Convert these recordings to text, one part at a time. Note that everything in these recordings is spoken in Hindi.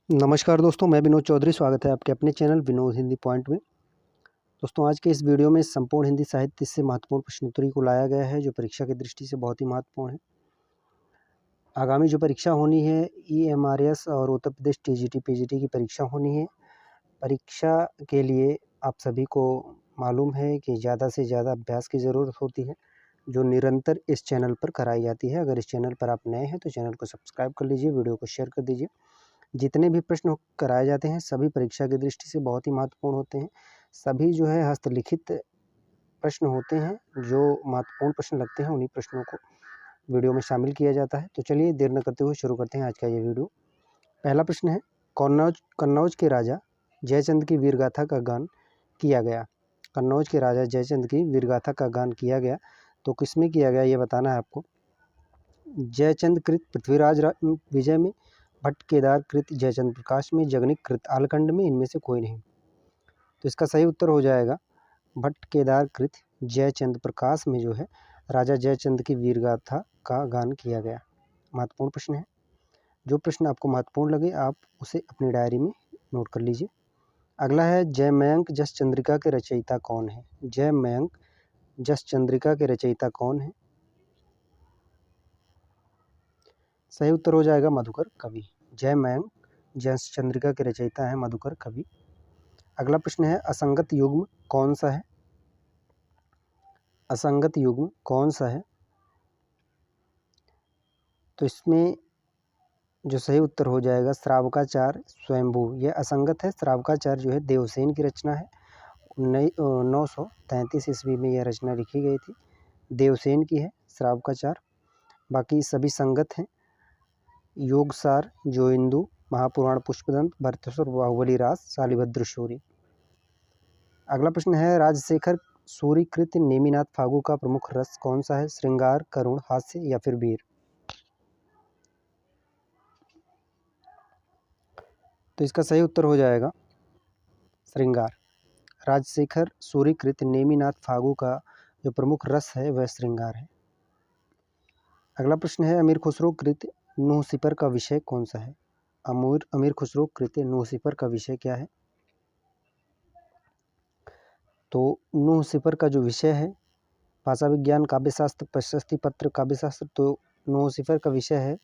नमस्कार दोस्तों, मैं विनोद चौधरी। स्वागत है आपके अपने चैनल विनोद हिंदी पॉइंट में। दोस्तों, आज के इस वीडियो में संपूर्ण हिंदी साहित्य से महत्वपूर्ण प्रश्नोत्तरी को लाया गया है, जो परीक्षा की दृष्टि से बहुत ही महत्वपूर्ण है। आगामी जो परीक्षा होनी है, EMRS और उत्तर प्रदेश TGT PGT की परीक्षा होनी है। परीक्षा के लिए आप सभी को मालूम है कि ज़्यादा से ज़्यादा अभ्यास की ज़रूरत होती है, जो निरंतर इस चैनल पर कराई जाती है। अगर इस चैनल पर आप नए हैं तो चैनल को सब्सक्राइब कर लीजिए, वीडियो को शेयर कर दीजिए। जितने भी प्रश्न कराए जाते हैं सभी परीक्षा की दृष्टि से बहुत ही महत्वपूर्ण होते हैं। सभी जो है हस्तलिखित प्रश्न होते हैं, जो महत्वपूर्ण प्रश्न लगते हैं उन्हीं प्रश्नों को वीडियो में शामिल किया जाता है। तो चलिए देर न करते हुए शुरू करते हैं आज का ये वीडियो। पहला प्रश्न है, कन्नौज के राजा जयचंद की वीरगाथा का गान किया गया। कन्नौज के राजा जयचंद की वीरगाथा का गान किया गया, तो किसमें किया गया ये बताना है आपको। जयचंद कृत पृथ्वीराज विजय में, भट्ट केदार कृत जयचंद प्रकाश में, जगनिक कृत आलखंड में, इनमें से कोई नहीं। तो इसका सही उत्तर हो जाएगा भट्ट केदार कृत जयचंद प्रकाश में जो है राजा जयचंद की वीरगाथा का गान किया गया। महत्वपूर्ण प्रश्न है। जो प्रश्न आपको महत्वपूर्ण लगे आप उसे अपनी डायरी में नोट कर लीजिए। अगला है, जयमयंक जस चंद्रिका के रचयिता कौन है। जयमयंक जस चंद्रिका के रचयिता कौन है। सही उत्तर हो जाएगा मधुकर कवि। जयमयंक जस चंद्रिका के रचयिता है मधुकर कवि। अगला प्रश्न है, असंगत युग्म कौन सा है। असंगत युग्म कौन सा है। तो इसमें जो सही उत्तर हो जाएगा श्रावकाचार स्वयंभू। यह असंगत है। श्रावकाचार जो है देवसेन की रचना है। 933 ईस्वी में यह रचना लिखी गई थी, देवसेन की है श्रावकाचार। बाकी सभी संगत हैं। योगसार, जोइंदु, महापुराण पुष्पदंत, भरतेश्वर, बाहुबली रास, शालिभद्र शौरी। अगला प्रश्न है, राजशेखर सूरीकृत नेमिनाथ फागु का प्रमुख रस कौन सा है। श्रृंगार, करुण, हास्य या फिर वीर। तो इसका सही उत्तर हो जाएगा श्रृंगार। राजशेखर सूरीकृत नेमिनाथ फागु का जो प्रमुख रस है वह श्रृंगार है। अगला प्रश्न है, अमीर खुसरो कृत नूह सिपर का विषय कौन सा है। अमीर खुसरो कृत नूह सिपर का विषय क्या है। तो नूह सिपर का जो विषय है भाषा विज्ञान, काव्यशास्त्र, प्रशस्ति पत्र, काव्यशास्त्र। तो नूह सिपर का विषय है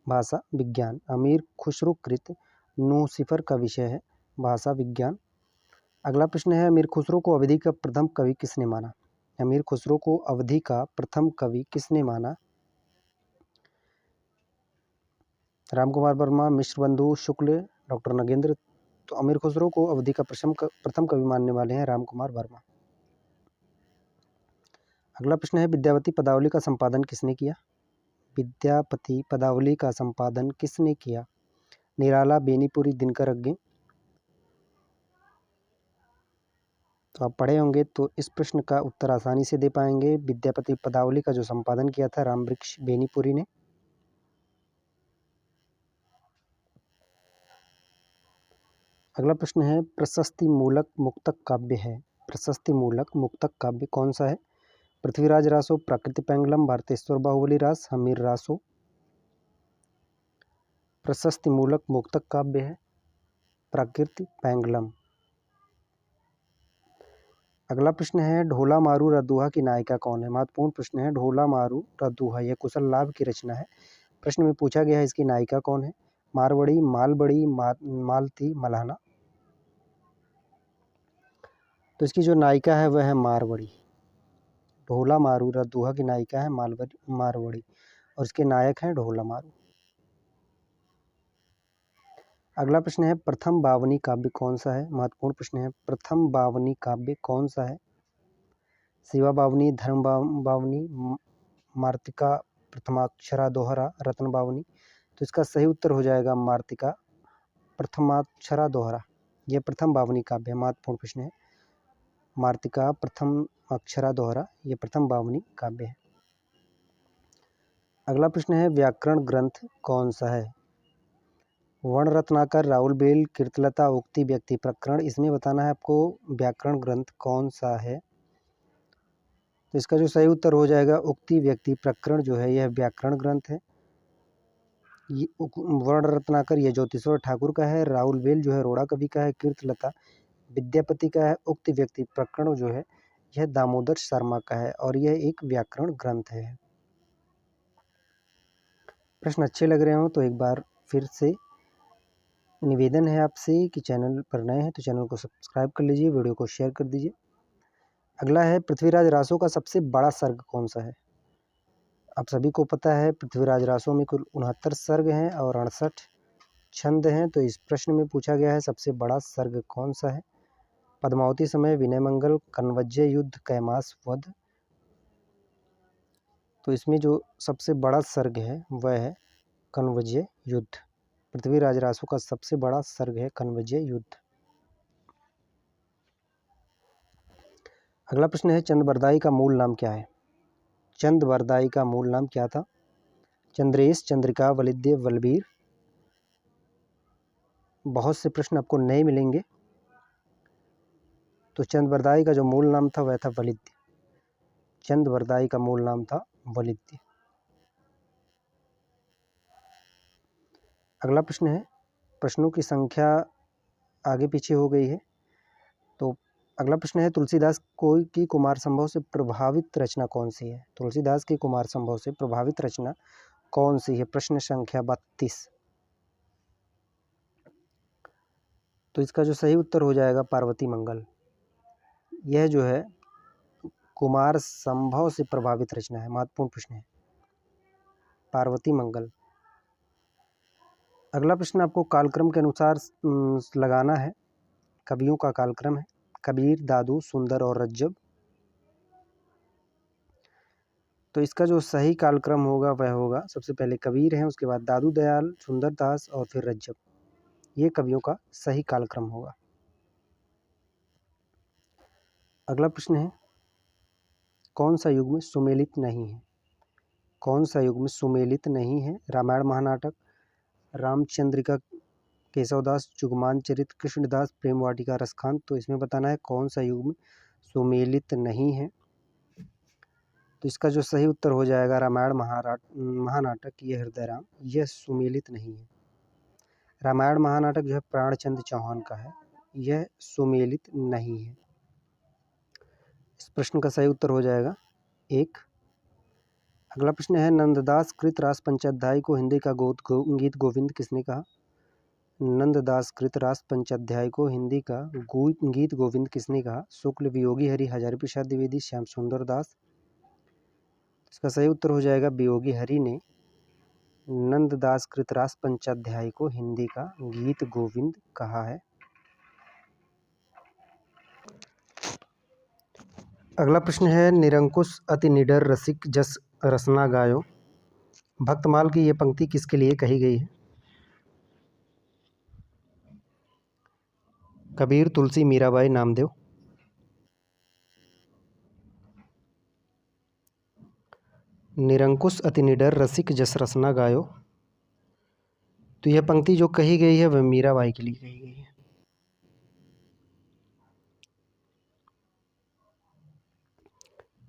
भाषा विज्ञान। अमीर खुसरो कृत नूह सिपर का विषय है भाषा विज्ञान। अगला प्रश्न है, अमीर खुसरो को अवधी का प्रथम कवि किसने माना। अमीर खुसरो को अवधी का प्रथम कवि किसने माना। रामकुमार वर्मा, मिश्र बंधु, शुक्ल, डॉक्टर नगेंद्र। तो अमीर खुसरो को अवधी का प्रथम कवि मानने वाले हैं रामकुमार वर्मा। अगला प्रश्न है, विद्यापति पदावली का संपादन किसने किया। विद्यापति पदावली का संपादन किसने किया। निराला, बेनीपुरी, दिनकर अग्गे। तो आप पढ़े होंगे तो इस प्रश्न का उत्तर आसानी से दे पाएंगे। विद्यापति पदावली का जो संपादन किया था रामवृक्ष बेनीपुरी ने। अगला प्रश्न है, प्रशस्ति मूलक मुक्तक काव्य है। प्रशस्ति मूलक मुक्तक काव्य कौन सा है। पृथ्वीराज रासो, प्राकृतिक पैंगलम, भारतेश्वर बाहुबली रास, हमीर रासो। प्रशस्ति मूलक मुक्तक काव्य है प्राकृतिक पैंगलम। अगला प्रश्न है, ढोला मारू रदुहा की नायिका कौन है। महत्वपूर्ण प्रश्न है। ढोला मारू रदुहा यह कुशल लाभ की रचना है। प्रश्न में पूछा गया है इसकी नायिका कौन है। मारवड़ी, मालबड़ी, मालती, मल्हाना। तो इसकी जो नायिका है वह है मारवड़ी। ढोला मारू रदुहा की नायिका है मारवड़ी और इसके नायक हैं ढोला मारू। अगला प्रश्न है, प्रथम बावनी काव्य कौन सा है। महत्वपूर्ण प्रश्न है। प्रथम बावनी काव्य कौन सा है। शिवा बावनी, धर्म बावनी, मार्तिका, प्रथमाक्षरा दोहरा, रत्न बावनी। तो इसका सही उत्तर हो जाएगा मार्तिका प्रथमाक्षरा दोहरा। यह प्रथम बावनी काव्य है। महत्वपूर्ण प्रश्न है। मार्तिका प्रथम अक्षरा दोहरा यह प्रथम बावनी काव्य है। अगला प्रश्न है, व्याकरण ग्रंथ कौन सा है। वर्ण रत्नाकर, राहुल बेल, कीर्तलता, उक्ति, व्यक्ति प्रकरण। इसमें बताना है आपको व्याकरण ग्रंथ कौन सा है। तो इसका जो सही उत्तर हो जाएगा उक्ति व्यक्ति प्रकरण जो है यह व्याकरण ग्रंथ है। ये वर्ण रत्नाकर ये ज्योतिश्वर ठाकुर का है। राहुल वेल जो है रोड़ा कवि का है। कीर्तलता विद्यापति का है। उक्त व्यक्ति प्रकरण जो है यह दामोदर शर्मा का है और यह एक व्याकरण ग्रंथ है। प्रश्न अच्छे लग रहे हो तो एक बार फिर से निवेदन है आपसे कि चैनल पर नए हैं तो चैनल को सब्सक्राइब कर लीजिए, वीडियो को शेयर कर दीजिए। अगला है पृथ्वीराज रासो का सबसे बड़ा सर्ग कौन सा है। आप सभी को पता है पृथ्वीराज रासो में कुल 69 सर्ग हैं और 68 छंद हैं। तो इस प्रश्न में पूछा गया है सबसे बड़ा सर्ग कौन सा है। पद्मावती समय, विनय मंगल, कन्वज्जय युद्ध, कैमास वध। तो इसमें जो सबसे बड़ा सर्ग है वह है कन्वज्जय युद्ध। पृथ्वीराज रासो का सबसे बड़ा सर्ग है कन्वज्जय युद्ध। अगला प्रश्न है चंद्रबरदाई का मूल नाम क्या है। चंद्रबरदाई का मूल नाम क्या था। चंद्रेश, चंद्रिका, वलिद्य, बलबीर। बहुत से प्रश्न आपको नए मिलेंगे। तो चंद्रबरदाई का जो मूल नाम था वह था वलिद्य। चंद्रबरदाई का मूल नाम था वलिद्य। अगला प्रश्न है, प्रश्नों की संख्या आगे पीछे हो गई है। तो अगला प्रश्न है तुलसीदास की कुमार संभव से प्रभावित रचना कौन सी है। तुलसीदास की कुमार संभव से प्रभावित रचना कौन सी है। प्रश्न संख्या 32। तो इसका जो सही उत्तर हो जाएगा पार्वती मंगल। यह जो है कुमार संभव से प्रभावित रचना है। महत्वपूर्ण प्रश्न है, पार्वती मंगल। अगला प्रश्न आपको कालक्रम के अनुसार लगाना है। कवियों का कालक्रम है कबीर, दादू, सुंदर और रज्जब। तो इसका जो सही कालक्रम होगा वह होगा सबसे पहले कबीर हैं, उसके बाद दादू दयाल, सुंदर दास और फिर रज्जब। ये कवियों का सही कालक्रम होगा। अगला प्रश्न है कौन सा युग में सुमेलित नहीं है। कौन सा युग में सुमेलित नहीं है। रामायण महानाटक, रामचंद्रिका, केशवदास, जुगमान चरित, कृष्णदास, प्रेम वाटिका, रसखान। तो इसमें बताना है कौन सा युग में सुमेलित नहीं है। तो इसका जो सही उत्तर हो जाएगा रामायण महानाटक ये हृदयराम, यह सुमेलित नहीं है। रामायण महानाटक जो है प्राणचंद चौहान का है, यह सुमेलित नहीं है। इस प्रश्न का सही उत्तर हो जाएगा 1। अगला प्रश्न है नंददास कृत रास पंचाध्याय को हिंदी का गीत गोविंद किसने कहा। नंददास कृत रास पंचाध्याय को हिंदी का गीत गोविंद किसने कहा। शुक्ल, वियोगी हरि, हजारी प्रसाद द्विवेदी, श्याम सुंदर दास। इसका सही उत्तर हो जाएगा वियोगी हरि ने नंददास कृत रास पंचाध्याय को हिंदी का गीत गोविंद कहा है। अगला प्रश्न है निरंकुश अति निडर रसिक जस रसना गायो। भक्तमाल की ये पंक्ति किसके लिए कही गई है। कबीर, तुलसी, मीराबाई, नामदेव। निरंकुश अति निडर रसिक जस रसना गायो। तो यह पंक्ति जो कही गई है वह मीराबाई के लिए कही गई है।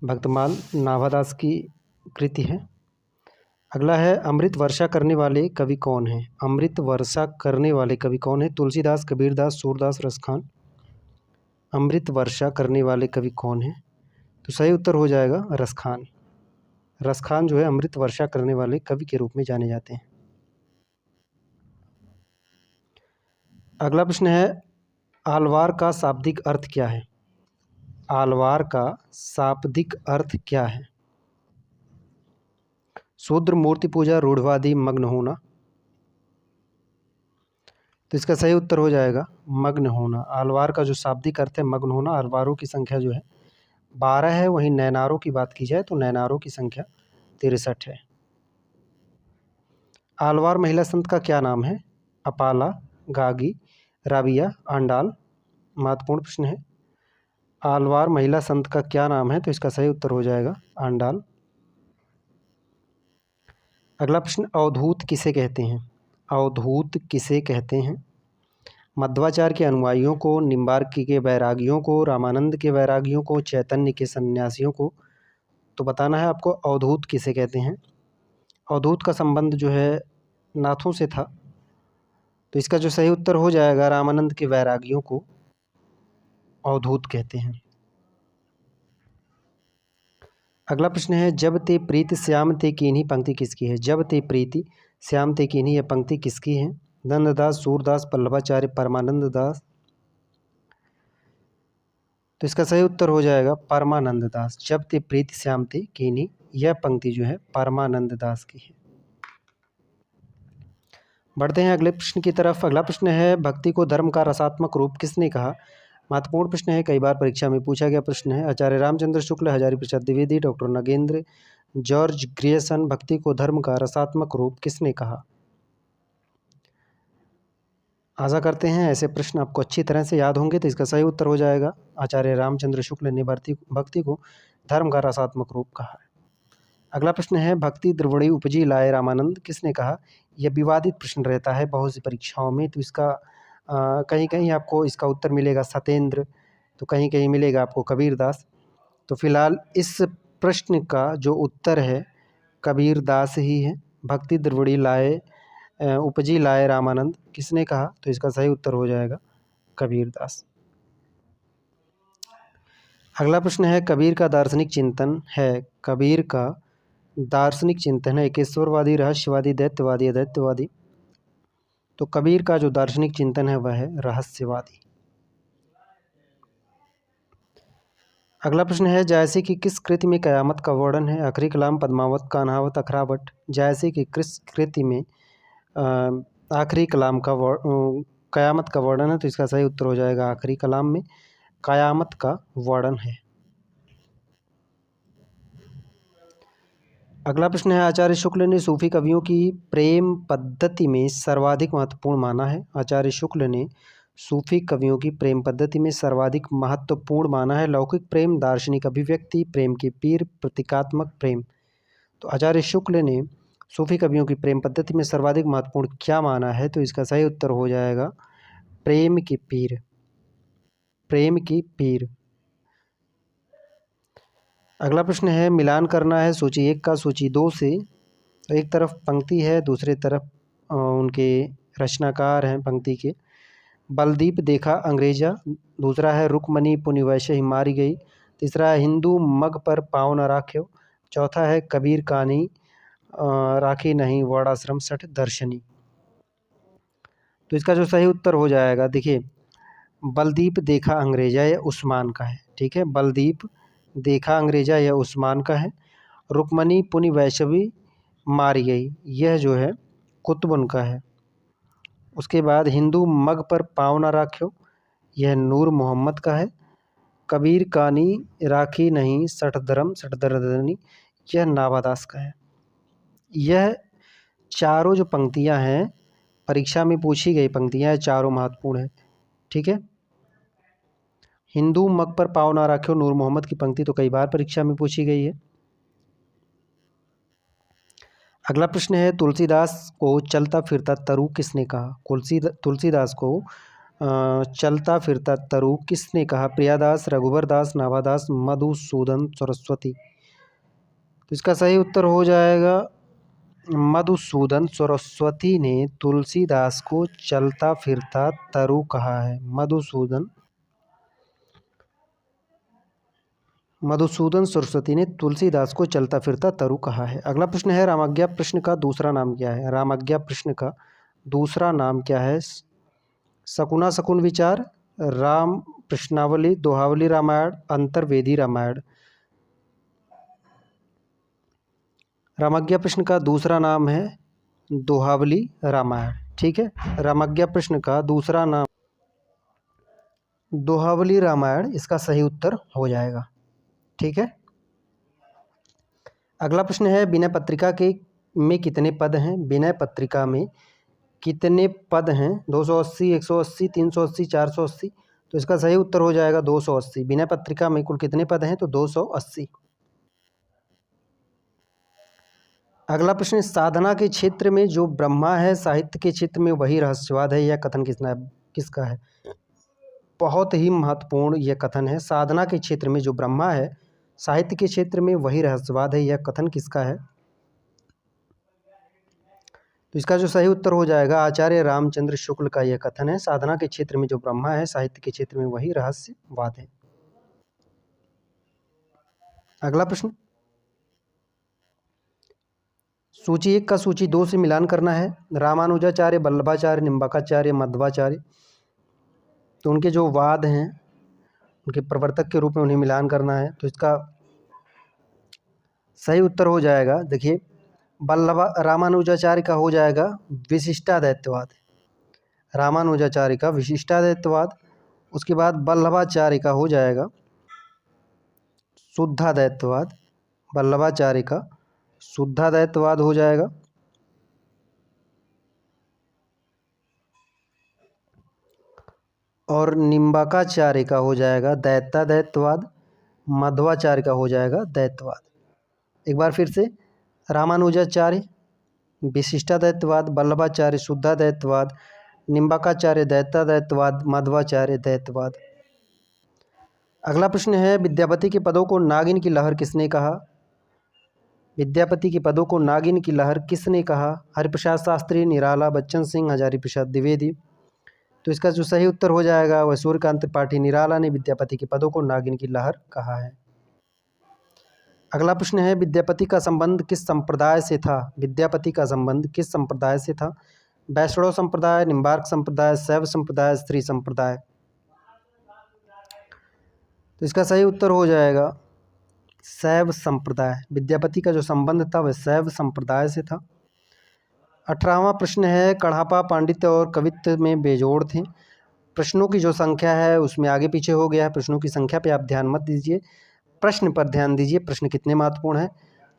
भक्तमाल नाभादास की कृति है। अगला है अमृत वर्षा करने वाले कवि कौन हैं। अमृत वर्षा करने वाले कवि कौन हैं। तुलसीदास, कबीरदास, सूरदास, रसखान। अमृत वर्षा करने वाले कवि कौन हैं। तो सही उत्तर हो जाएगा रसखान। रसखान जो है अमृत वर्षा करने वाले कवि के रूप में जाने जाते हैं। अगला प्रश्न है आलवार का शाब्दिक अर्थ क्या है। आलवार का शाब्दिक अर्थ क्या है। शूद्र, मूर्ति पूजा, रूढ़वादी, मग्न होना। तो इसका सही उत्तर हो जाएगा मग्न होना। आलवार का जो शाब्दिक अर्थ है मग्न होना। आलवारों की संख्या जो है 12 है। वहीं नैनारों की बात की जाए तो नैनारों की संख्या 63 है। आलवार महिला संत का क्या नाम है। अपाला, गागी, राबिया, आंडाल। महत्वपूर्ण प्रश्न है। आलवार महिला संत का क्या नाम है। तो इसका सही उत्तर हो जाएगा आंडाल। अगला प्रश्न अवधूत किसे कहते हैं। अवधूत किसे कहते हैं। मध्वाचार्य के अनुयायियों को, निम्बार्क के वैरागियों को, रामानंद के वैरागियों को, चैतन्य के सन्यासियों को। तो बताना है आपको अवधूत किसे कहते हैं। अवधूत का संबंध जो है नाथों से था। तो इसका जो सही उत्तर हो जाएगा, रामानंद के वैरागियों को अवधूत कहते हैं। अगला प्रश्न है, जब ते प्रीति श्याम ते कीन्ही पंक्ति किसकी है? जब ते प्रीति श्याम ते कीन्ही, यह पंक्ति किसकी है? नंददास, सूरदास, पल्लवाचार्य, परमानंद दास। तो इसका सही उत्तर हो जाएगा परमानंद दास। जब ते प्रीति श्याम ते कीन्ही, यह पंक्ति जो है परमानंद दास की है। बढ़ते हैं अगले प्रश्न की तरफ। अगला प्रश्न है, भक्ति को धर्म का रसात्मक रूप किसने कहा? महत्वपूर्ण प्रश्न है, कई बार परीक्षा में पूछा गया प्रश्न है। Acharya Ramchandra Shukla, Hazari Prasad Dwivedi, doctor Nagendra, George Grierson. भक्ति को धर्म का रसात्मक रूप किसने कहा? आशा करते हैं ऐसे प्रश्न आपको अच्छी तरह से याद होंगे। तो इसका सही उत्तर हो जाएगा, आचार्य रामचंद्र शुक्ल ने भक्ति को धर्म का रसात्मक रूप कहा है। अगला प्रश्न है, भक्ति द्रविड़ी उपजी लाए रामानंद किसने कहा? यह विवादित प्रश्न रहता है बहुत सी परीक्षाओं में। तो इसका कहीं कहीं आपको इसका उत्तर मिलेगा सत्येंद्र, तो कहीं कहीं मिलेगा आपको कबीरदास। तो फिलहाल इस प्रश्न का जो उत्तर है कबीरदास ही है। भक्ति द्रविड़ी लाए उपजी लाए रामानंद किसने कहा? तो इसका सही उत्तर हो जाएगा कबीरदास। अगला प्रश्न है, कबीर का दार्शनिक चिंतन है। कबीर का दार्शनिक चिंतन है एकेश्वरवादी, रहस्यवादी, दैत्यवादी, अदैत्यवादी। तो कबीर का जो दार्शनिक चिंतन है वह है रहस्यवादी। अगला प्रश्न है, जायसे की किस कृति में कयामत का वर्णन है? आखिरी कलाम, पद्मावत, कान्हावत, अखरावट। जायसे की किस कृति में आखिरी कलाम का कयामत का वर्णन है? तो इसका सही उत्तर हो जाएगा आखिरी कलाम में कयामत का वर्णन है। अगला प्रश्न है, आचार्य शुक्ल ने सूफी कवियों की प्रेम पद्धति में सर्वाधिक महत्वपूर्ण माना है। आचार्य शुक्ल ने सूफी कवियों की प्रेम पद्धति में सर्वाधिक महत्वपूर्ण माना है। लौकिक प्रेम, दार्शनिक अभिव्यक्ति, प्रेम के पीर, प्रतीकात्मक प्रेम। तो आचार्य शुक्ल ने सूफी कवियों की प्रेम पद्धति में सर्वाधिक महत्वपूर्ण क्या माना है? तो इसका सही उत्तर हो जाएगा प्रेम की पीर। प्रेम की पीर। अगला प्रश्न है, मिलान करना है सूची 1 का सूची 2 से। तो एक तरफ पंक्ति है, दूसरे तरफ उनके रचनाकार हैं पंक्ति के। बलदीप देखा अंग्रेजा, दूसरा है रुक्मणी पुनि वैसे ही मारी गई, तीसरा है हिंदू मग पर पाँव न राख्यो, चौथा है कबीर कानी राखी नहीं वर्णाश्रम सठ दर्शनी। तो इसका जो सही उत्तर हो जाएगा, देखिए बलदीप देखा अंग्रेजा यह उस्मान का है। ठीक है, बलदीप देखा अंग्रेजा यह उस्मान का है। रुक्मणी पुनि वैष्णवी मारी गई यह जो है कुतुबुन का है। उसके बाद हिंदू मग पर पाँव न राख्यो यह नूर मोहम्मद का है। कबीर कानी राखी नहीं सठ दरदनी यह नाभादास का है। यह चारों जो पंक्तियां हैं परीक्षा में पूछी गई पंक्तियां, चारों महत्वपूर्ण है। ठीक है, हिंदू मग पर पाँव ना राख्यो नूर मोहम्मद की पंक्ति तो कई बार परीक्षा में पूछी गई है। अगला प्रश्न है, तुलसीदास को चलता फिरता तरु किसने कहा? तुलसीदास को चलता फिरता तरु किसने कहा? प्रियादास, रघुबर दास, नाभादास, मधुसूदन सरस्वती। तो इसका सही उत्तर हो जाएगा मधुसूदन सरस्वती ने तुलसीदास को चलता फिरता तरु कहा है। मधुसूदन सरस्वती ने तुलसीदास को चलता फिरता तरु कहा है। अगला प्रश्न है, रामाज्ञा प्रश्न का दूसरा नाम क्या है? रामाज्ञा प्रश्न का दूसरा नाम क्या है? शकुना शकुन विचार, राम प्रश्नावली, दोहावली रामायण, अंतर्वेदी रामायण। रामाज्ञा प्रश्न का दूसरा नाम है दोहावली रामायण। ठीक है, रामाज्ञा प्रश्न का दूसरा नाम दोहावली रामायण इसका सही उत्तर हो जाएगा। ठीक है, अगला प्रश्न है, विनय पत्रिका के में कितने पद हैं? विनय पत्रिका में कितने पद हैं? 280, 180, 380, 480। तो इसका सही उत्तर हो जाएगा 280। विनय पत्रिका में कुल कितने पद हैं? तो 280। अगला प्रश्न, साधना के क्षेत्र में जो ब्रह्मा है साहित्य के क्षेत्र में वही रहस्यवाद है, यह कथन किसका है? बहुत ही महत्वपूर्ण यह कथन है। साधना के क्षेत्र में जो ब्रह्मा है साहित्य के क्षेत्र में वही रहस्यवाद है, यह कथन किसका है? तो इसका जो सही उत्तर हो जाएगा आचार्य रामचंद्र शुक्ल का यह कथन है, साधना के क्षेत्र में जो ब्रह्मा है, साहित्य के क्षेत्र में वही रहस्यवाद है। अगला प्रश्न, सूची 1 का सूची 2 से मिलान करना है। रामानुजाचार्य, वल्लभाचार्य, निम्बार्काचार्य, मध्वाचार्य, तो उनके जो वाद हैं उनके प्रवर्तक के रूप में उन्हें मिलान करना है। तो इसका सही उत्तर हो जाएगा, देखिए रामानुजाचार्य का हो जाएगा विशिष्टाद्वैतवाद, रामानुजाचार्य का विशिष्टाद्वैतवाद। उसके बाद वल्लभाचार्य का हो जाएगा शुद्धाद्वैतवाद, वल्लभाचार्य का शुद्धाद्वैतवाद हो जाएगा। और निम्बार्काचार्य का हो जाएगा द्वैताद्वैतवाद, मध्वाचार्य का हो जाएगा द्वैतवाद। एक बार फिर से, रामानुजाचार्य विशिष्टाद्वैतवाद, वल्लभाचार्य शुद्धाद्वैतवाद, निम्बार्काचार्य द्वैताद्वैतवाद, मध्वाचार्य द्वैतवाद। अगला प्रश्न है, विद्यापति के पदों को नागिन की लहर किसने कहा? विद्यापति के पदों को नागिन की लहर किसने कहा? हरिप्रसाद शास्त्री, निराला, बच्चन सिंह, हजारी प्रसाद द्विवेदी। तो इसका जो सही उत्तर हो जाएगा वह सूर्यकांत त्रिपाठी निराला ने विद्यापति के पदों को नागिन की लहर कहा है। अगला प्रश्न है, विद्यापति का संबंध किस संप्रदाय से था? विद्यापति का संबंध किस संप्रदाय से था? वैष्णव संप्रदाय, निम्बार्क संप्रदाय, शैव संप्रदाय, स्त्री संप्रदाय। तो इसका सही उत्तर हो जाएगा शैव संप्रदाय। विद्यापति का जो संबंध था वह शैव संप्रदाय से था। 18वां प्रश्न है, कढ़ापा पांडित्य और कवित्व में बेजोड़ थे। प्रश्नों की जो संख्या है उसमें आगे पीछे हो गया है, प्रश्नों की संख्या पे आप ध्यान मत दीजिए, प्रश्न पर ध्यान दीजिए, प्रश्न कितने महत्वपूर्ण है।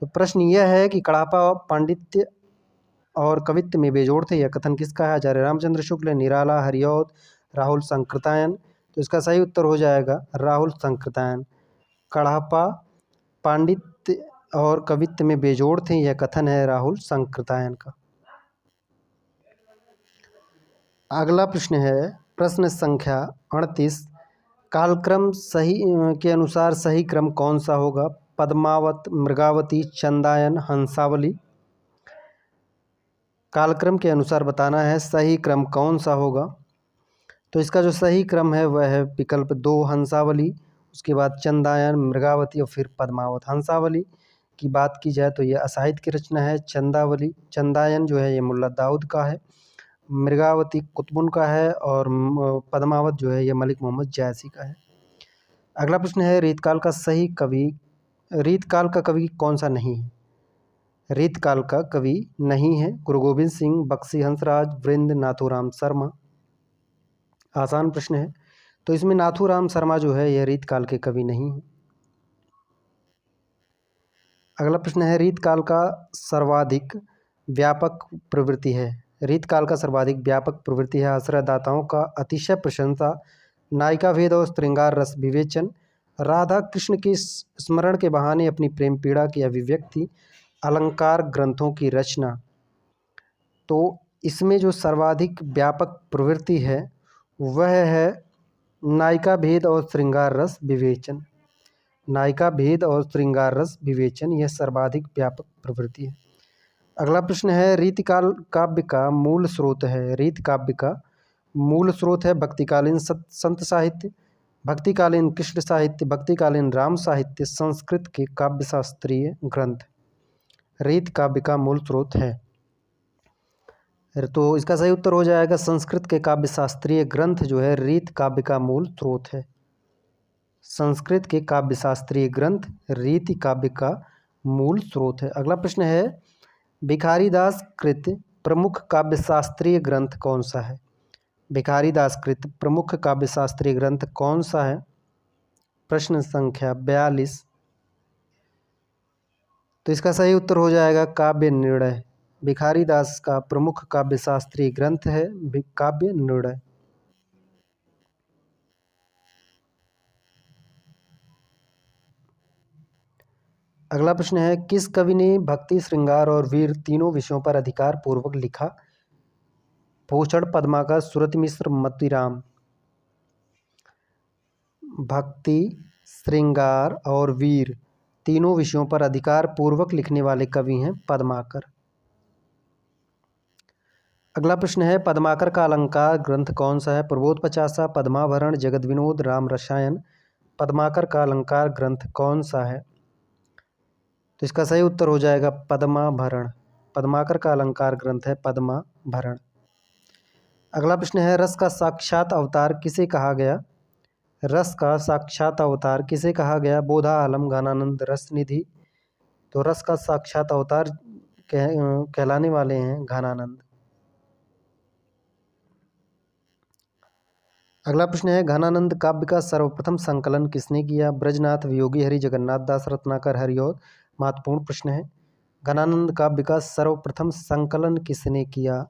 तो प्रश्न यह है कि कढ़ापा पांडित्य और कवित्व में बेजोड़ थे, यह कथन किसका है? आचार्य रामचंद्र शुक्ल, निराला, हरिऔध, राहुल संकृतायन। तो इसका सही उत्तर हो जाएगा राहुल संकृतायन। कढ़ापा पांडित्य और कवित्व में बेजोड़ थे, यह कथन है राहुल संकृतायन का। अगला प्रश्न है, प्रश्न संख्या 38, कालक्रम सही के अनुसार सही क्रम कौन सा होगा? पद्मावत, मृगावती, चंदायन, हंसावली। कालक्रम के अनुसार बताना है सही क्रम कौन सा होगा। तो इसका जो सही क्रम है वह है विकल्प 2 हंसावली, उसके बाद चंदायन, मृगावती और फिर पद्मावत। हंसावली की बात की जाए तो यह असाहित्य की रचना है। चंदायन जो है ये मुल्ला दाऊद का है, मृगावती कुतुबुन का है और पद्मावत जो है ये मलिक मोहम्मद जायसी का है। अगला प्रश्न है, रीतकाल का कवि कौन सा नहीं है? रीतकाल का कवि नहीं है गुरु गोविंद सिंह, बख्शी हंसराज, वृंद, नाथूराम शर्मा। आसान प्रश्न है, तो इसमें नाथूराम शर्मा जो है यह रीतकाल के कवि नहीं है। अगला प्रश्न है, रीतकाल का सर्वाधिक व्यापक प्रवृत्ति है। रीतकाल का सर्वाधिक व्यापक प्रवृत्ति है आश्रयदाताओं का अतिशय प्रशंसा, नायिका भेद और श्रृंगार रस विवेचन, राधा कृष्ण के स्मरण के बहाने अपनी प्रेम पीड़ा की अभिव्यक्ति, अलंकार ग्रंथों की रचना। तो इसमें जो सर्वाधिक व्यापक प्रवृत्ति है वह है नायिका भेद और श्रृंगार रस विवेचन। नायिका भेद और श्रृंगार रस विवेचन यह सर्वाधिक व्यापक प्रवृत्ति है। अगला प्रश्न है, रीतिकाल काव्य का मूल स्रोत है। रीत काव्य का मूल स्रोत है भक्तिकालीन संत साहित्य, भक्तिकालीन कृष्ण साहित्य, भक्तिकालीन राम साहित्य, संस्कृत के काव्य शास्त्रीय ग्रंथ। रीत काव्य का मूल स्रोत है, तो इसका सही उत्तर हो जाएगा संस्कृत के काव्य शास्त्रीय ग्रंथ जो है रीत काव्य का मूल स्रोत है। संस्कृत के काव्य शास्त्रीय ग्रंथ रीति काव्य का मूल स्रोत है। अगला प्रश्न है, भिखारीदास कृत प्रमुख काव्य शास्त्रीय ग्रंथ कौन सा है? भिखारीदास कृत प्रमुख काव्य शास्त्रीय ग्रंथ कौन सा है? प्रश्न संख्या 42। तो इसका सही उत्तर हो जाएगा काव्य निर्णय। भिखारीदास का प्रमुख काव्य शास्त्रीय ग्रंथ है काव्य निर्णय। अगला प्रश्न है, किस कवि ने भक्ति, श्रृंगार और वीर तीनों विषयों पर अधिकार पूर्वक लिखा? भूषण, पद्माकर, सुरति मिश्र, मतीराम। भक्ति, श्रृंगार और वीर तीनों विषयों पर अधिकार पूर्वक लिखने वाले कवि हैं पद्माकर। अगला प्रश्न है पद्माकर का अलंकार ग्रंथ कौन सा है? प्रबोध पचासा, पद्माभरण, जगत विनोद, राम रसायन। पद्माकर का अलंकार ग्रंथ कौन सा है? तो इसका सही उत्तर हो जाएगा पद्माभरण। पद्माकर का अलंकार ग्रंथ है पद्माभरण। अगला प्रश्न है रस का साक्षात अवतार किसे कहा गया? रस का साक्षात अवतार किसे कहा गया? बोधा, आलम, घनानंद, रस निधि। तो रस का साक्षात अवतार कहलाने वाले हैं घनानंद। अगला प्रश्न है घनानंद काव्य का सर्वप्रथम संकलन किसने किया? ब्रजनाथ, वियोगी हरि, जगन्नाथ दास, रत्नाकर हरिऔध। महत्वपूर्ण प्रश्न है। घनानंद काव्य का सर्वप्रथम संकलन किसने किया?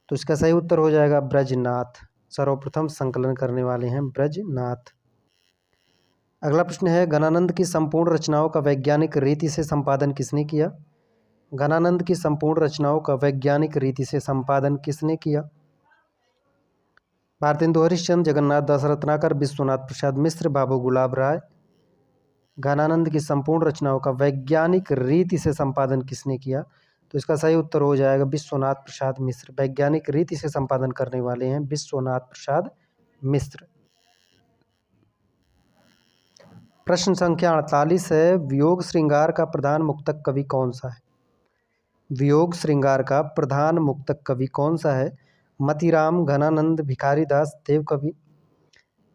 तो इसका सही उत्तर हो जाएगा ब्रजनाथ। सर्वप्रथम संकलन करने वाले हैं ब्रजनाथ। अगला प्रश्न है घनानंद की संपूर्ण रचनाओं का वैज्ञानिक रीति से संपादन किसने किया? घनानंद की संपूर्ण रचनाओं का वैज्ञानिक रीति से संपादन किसने किया? भारतेंदु हरिश्चंद्र, जगन्नाथ दास, रत्नाकर, विश्वनाथ प्रसाद मिश्र, बाबू गुलाब राय। घनानंद की संपूर्ण रचनाओं का वैज्ञानिक रीति से संपादन किसने किया? तो इसका सही उत्तर हो जाएगा विश्वनाथ प्रसाद मिश्र। वैज्ञानिक रीति से संपादन करने वाले हैं विश्वनाथ प्रसाद मिश्र। प्रश्न संख्या 48 है वियोग श्रृंगार का प्रधान मुक्तक कवि कौन सा है? वियोग श्रृंगार का प्रधान मुक्तक कवि कौन सा है? मतीराम, घनानंद, भिखारी दास, देव कवि।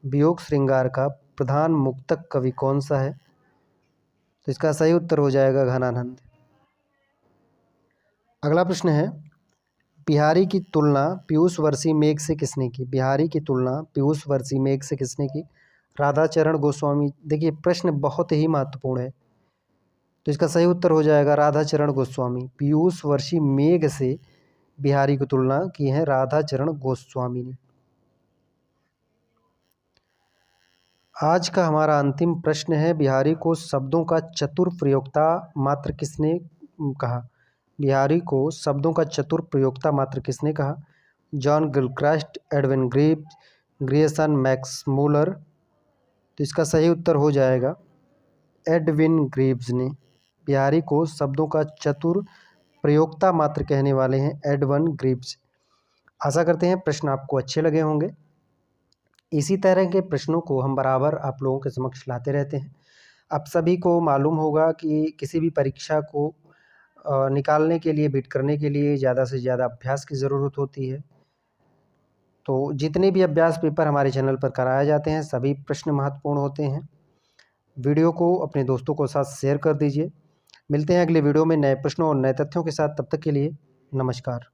वियोग श्रृंगार का प्रधान मुक्तक कवि कौन सा है? तो इसका सही उत्तर हो जाएगा घनानंद। अगला प्रश्न है बिहारी की तुलना पीयूष वर्षी मेघ से किसने की? बिहारी की तुलना पीयूष वर्षी मेघ से किसने की? राधाचरण गोस्वामी। देखिए प्रश्न बहुत ही महत्वपूर्ण है, तो इसका सही उत्तर हो जाएगा राधाचरण गोस्वामी। पीयूष वर्षी मेघ से बिहारी की तुलना की है राधाचरण गोस्वामी ने। आज का हमारा अंतिम प्रश्न है बिहारी को शब्दों का चतुर प्रयोक्ता मात्र किसने कहा? बिहारी को शब्दों का चतुर प्रयोक्ता मात्र किसने कहा? John Gilchrist, Edwin Greaves, Grierson, Max Muller. तो इसका सही उत्तर हो जाएगा एडविन ग्रीव्स ने। बिहारी को शब्दों का चतुर प्रयोक्ता मात्र कहने वाले हैं एडविन ग्रीव्स। आशा करते हैं प्रश्न आपको अच्छे लगे होंगे। इसी तरह के प्रश्नों को हम बराबर आप लोगों के समक्ष लाते रहते हैं। आप सभी को मालूम होगा कि किसी भी परीक्षा को निकालने के लिए, बीट करने के लिए ज़्यादा से ज़्यादा अभ्यास की ज़रूरत होती है। तो जितने भी अभ्यास पेपर हमारे चैनल पर कराए जाते हैं सभी प्रश्न महत्वपूर्ण होते हैं। वीडियो को अपने दोस्तों को साथ शेयर कर दीजिए। मिलते हैं अगले वीडियो में नए प्रश्नों और नए तथ्यों के साथ। तब तक के लिए नमस्कार।